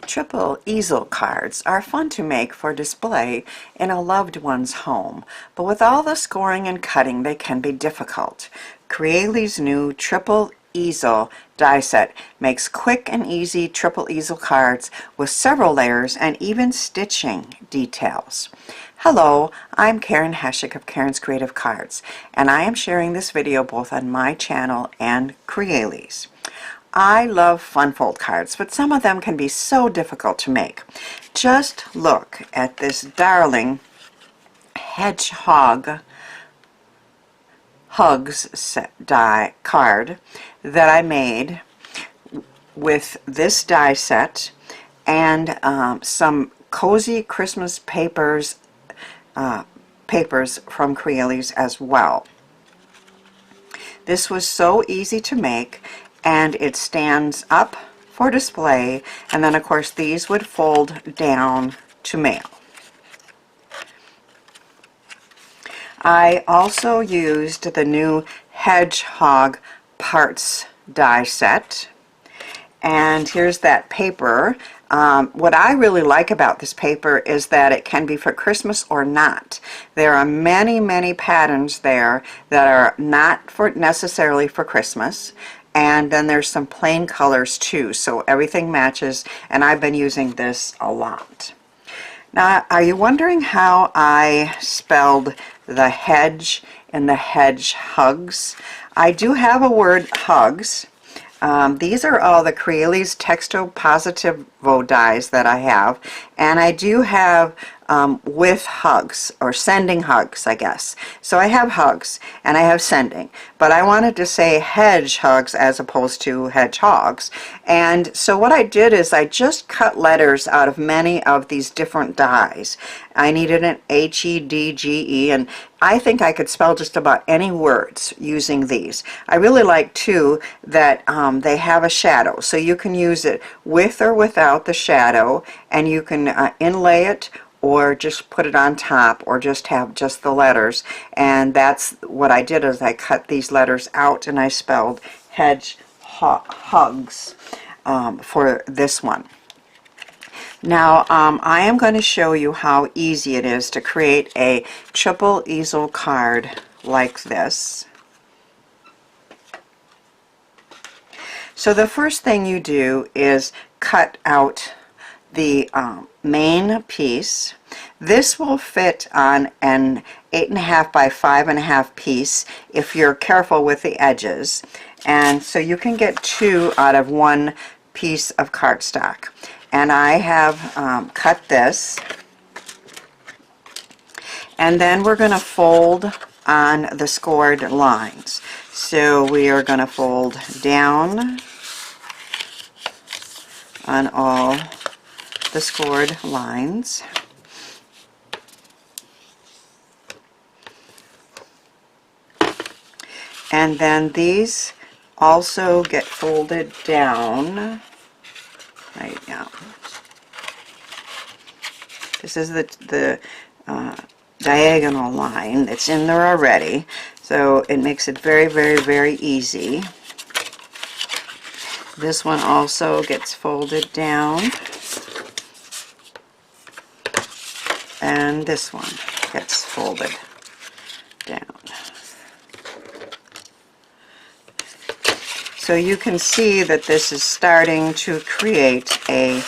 Triple easel cards are fun to make for display in a loved one's home, but with all the scoring and cutting they can be difficult. Crealies' new triple easel die set makes quick and easy triple easel cards with several layers and even stitching details. Hello, I'm Karen Heshik of Karen's Creative Cards, and I am sharing this video both on my channel and Crealies. I love fun fold cards, but some of them can be so difficult to make. Just look at this darling hedgehog hugs set die card that I made with this die set and some cozy Christmas papers from Crealies as well. This was so easy to make, and it stands up for display, and then of course these would fold down to mail. I also used the new hedgehog parts die set, and here's that paper. What I really like about this paper is that it can be for Christmas or not. There are many patterns there that are not necessarily for Christmas, and then there's some plain colors too, so everything matches, and I've been using this a lot. Now, are you wondering how I spelled the hedge in the hedge hugs? I do have a word hugs. These are all the Crealies Texto Positivo dies that I have, and I do have with hugs, or sending hugs, I guess. So I have hugs and I have sending, but I wanted to say hedge hugs as opposed to hedgehogs. And so what I did is I just cut letters out of many of these different dies. I needed an H-E-D-G-E, and I think I could spell just about any words using these. I really like too that they have a shadow, so you can use it with or without the shadow, and you can inlay it or just put it on top, or just have just the letters. And that's what I did, is I cut these letters out and I spelled hedge hugs for this one. Now I am going to show you how easy it is to create a triple easel card like this. So the first thing you do is cut out the main piece. This will fit on an 8.5 by 5.5 piece if you're careful with the edges, and so you can get 2 out of 1 piece of cardstock. And I have cut this, and then we're going to fold on the scored lines. So we are going to fold down on all the scored lines. And then these also get folded down. Right now. This is the diagonal line that's in there already, so it makes it very easy. This one also gets folded down, and this one gets folded down. So you can see that this is starting to create a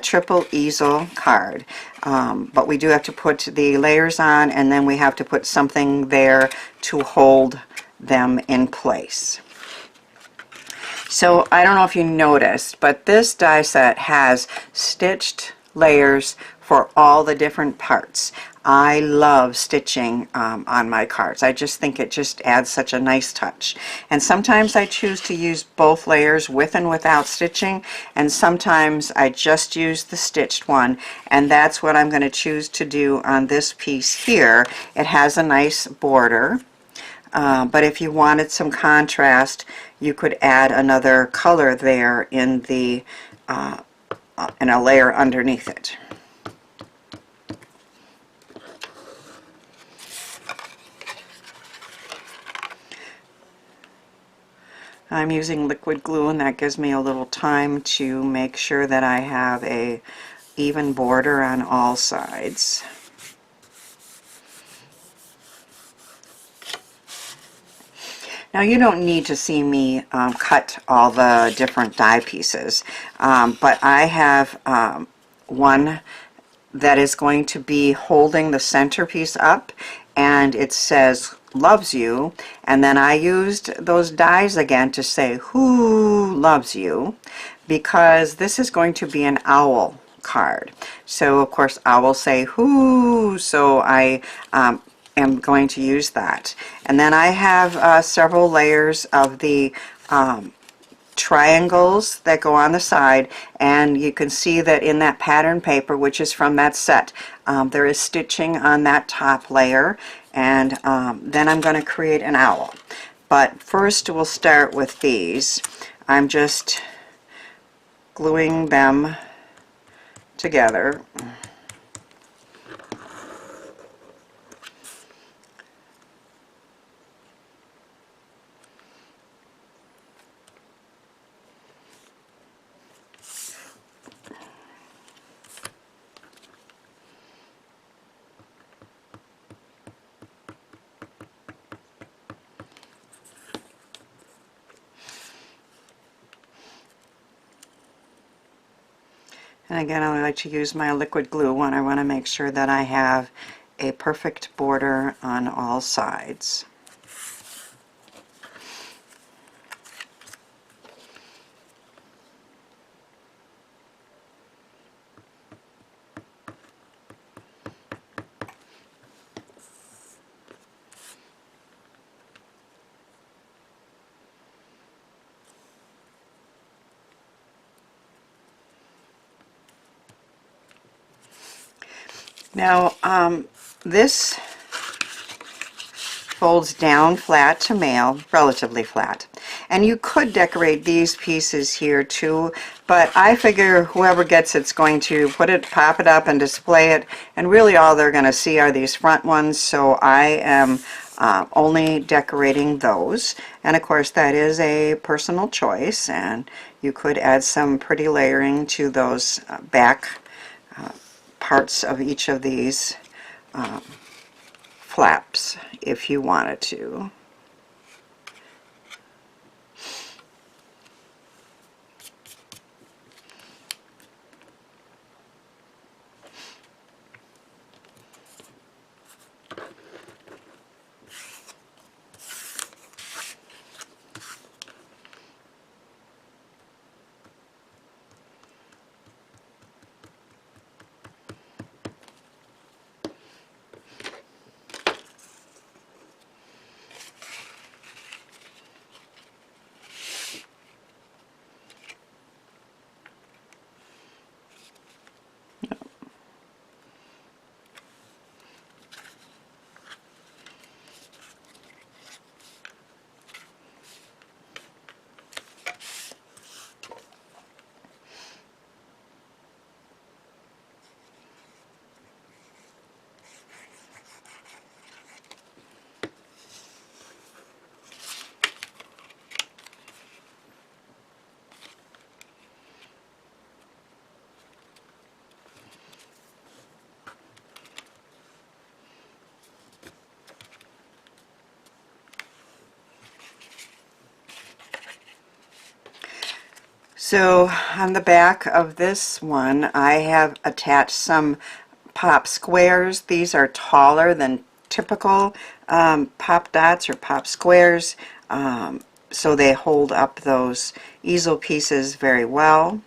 triple easel card, but we do have to put the layers on, and then we have to put something there to hold them in place. So I don't know if you noticed, but this die set has stitched layers for all the different parts. I love stitching on my cards. I just think it just adds such a nice touch. And sometimes I choose to use both layers with and without stitching, and sometimes I just use the stitched one, and that's what I'm going to choose to do on this piece here. It has a nice border, but if you wanted some contrast, you could add another color there in the in a layer underneath it. I'm using liquid glue, and that gives me a little time to make sure that I have a even border on all sides. Now you don't need to see me cut all the different die pieces, but I have one that is going to be holding the centerpiece up, and it says loves you, and then I used those dies again to say who loves you, because this is going to be an owl card. So of course I will say who, so I am going to use that. And then I have several layers of the triangles that go on the side, and you can see that in that pattern paper, which is from that set, there is stitching on that top layer, and then I'm going to create an owl. But first we'll start with these. I'm just gluing them together. And again, I like to use my liquid glue when I want to make sure that I have a perfect border on all sides. Now, this folds down flat to mail, relatively flat. And you could decorate these pieces here too, but I figure whoever gets it's going to put it, pop it up and display it, and really all they're going to see are these front ones, so I am only decorating those. And of course that is a personal choice, and you could add some pretty layering to those back parts of each of these flaps if you wanted to. So on the back of this one, I have attached some pop squares. These are taller than typical pop dots or pop squares, so they hold up those easel pieces very well.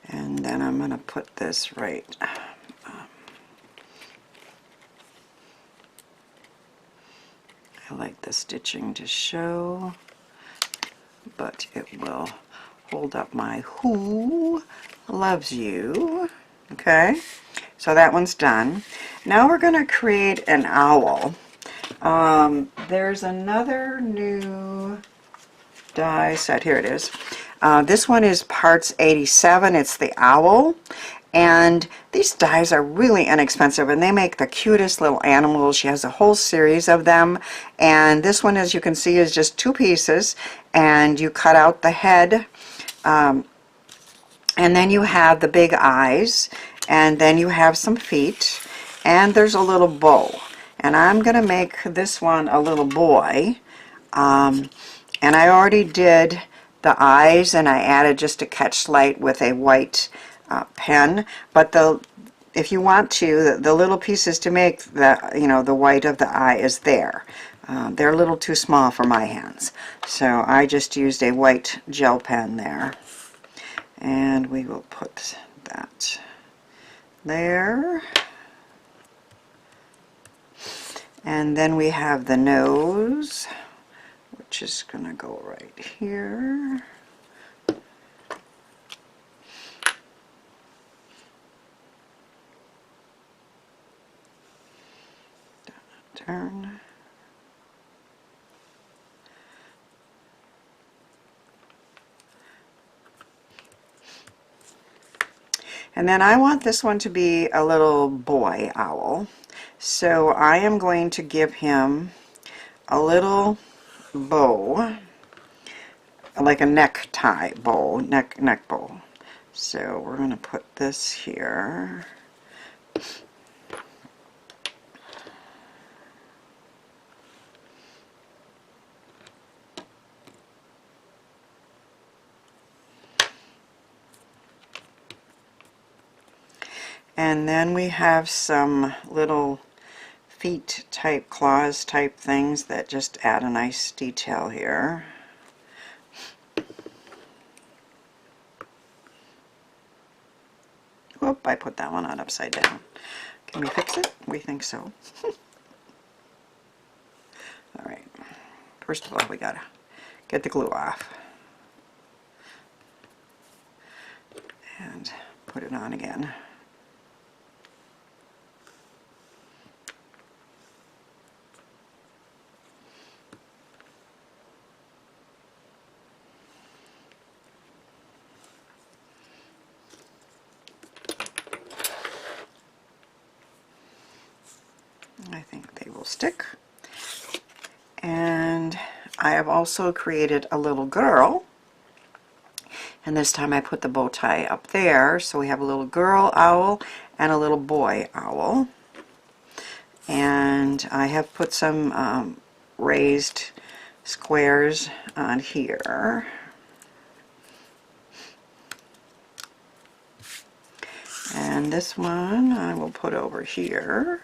And then I'm going to put this right I like the stitching to show, but it will hold up my who loves you. Okay, so that one's done. Now we're going to create an owl. There's another new die set. Here it is. This one is parts 87. It's the owl. And these dies are really inexpensive, and they make the cutest little animals. She has a whole series of them. And this one, as you can see, is just 2 pieces. And you cut out the head. And then you have the big eyes. And then you have some feet. And there's a little bow. And I'm going to make this one a little boy. And I already did the eyes, and I added just a catch light with a white pen. But if you want to, the little pieces to make the white of the eye is there. They're a little too small for my hands, so I just used a white gel pen there. And we will put that there. And then we have the nose, which is going to go right here. Turn. And then I want this one to be a little boy owl. So I am going to give him a little bow, like a necktie bow, neck bow. So we're going to put this here. And then we have some little feet type, claws type things that just add a nice detail here. Whoop, I put that one on upside down. Can we fix it? We think so. Alright, first of all we gotta get the glue off. And put it on again. I think they will stick. And I have also created a little girl, and this time I put the bow tie up there, so we have a little girl owl and a little boy owl. And I have put some raised squares on here. And this one I will put over here.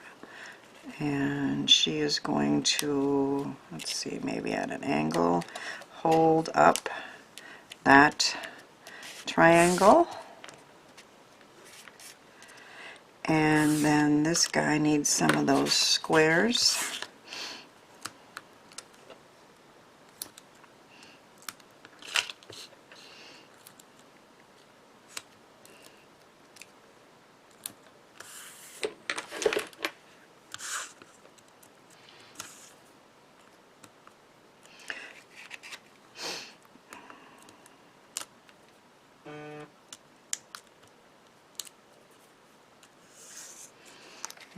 And she is going to, let's see, maybe at an angle, hold up that triangle. And then this guy needs some of those squares.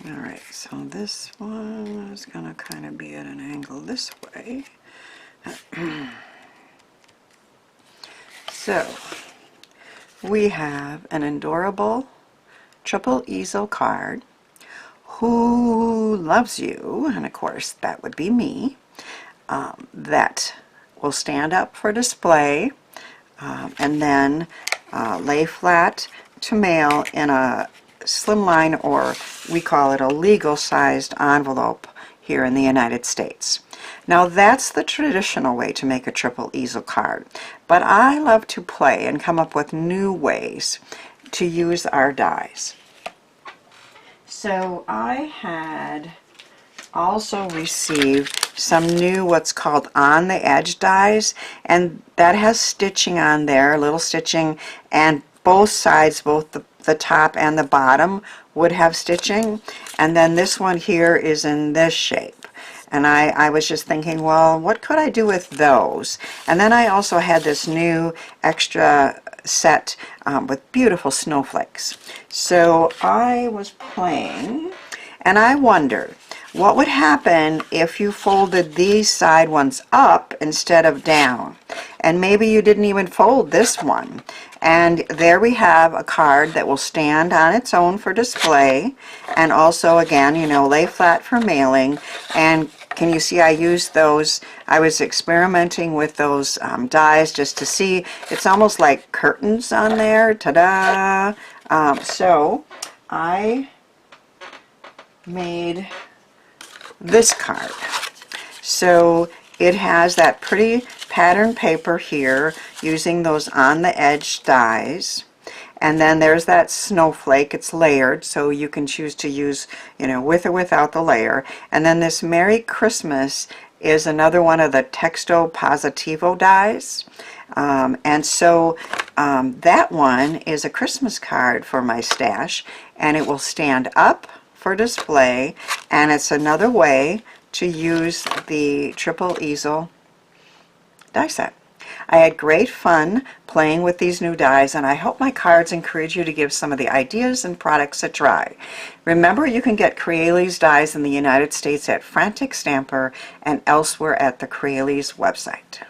Alright, so this one is going to kind of be at an angle this way. So, we have an adorable triple easel card, Who Loves You, and of course that would be me, that will stand up for display, and then lay flat to mail in a slimline, or we call it a legal sized envelope here in the United States. Now that's the traditional way to make a triple easel card, but I love to play and come up with new ways to use our dies. So I had also received some new what's called on the edge dies, and that has stitching on there, little stitching, and both sides, both the top and the bottom would have stitching. And then this one here is in this shape. And I was just thinking, well, what could I do with those? And then I also had this new extra set with beautiful snowflakes. So I was playing, and I wondered, what would happen if you folded these side ones up instead of down? And maybe you didn't even fold this one. And there we have a card that will stand on its own for display, and also, again, you know, lay flat for mailing. And can you see I used those? I was experimenting with those dies just to see. It's almost like curtains on there. Ta-da! So I made this card. So it has that pretty pattern paper here using those on the edge dies, and then there's that snowflake. It's layered, so you can choose to use, you know, with or without the layer. And then this Merry Christmas is another one of the Texto Positivo dies. And so that one is a Christmas card for my stash, and it will stand up for display, and it's another way to use the triple easel die set. I had great fun playing with these new dies, and I hope my cards encourage you to give some of the ideas and products a try. Remember, you can get Crealies dies in the United States at Frantic Stamper and elsewhere at the Crealies website.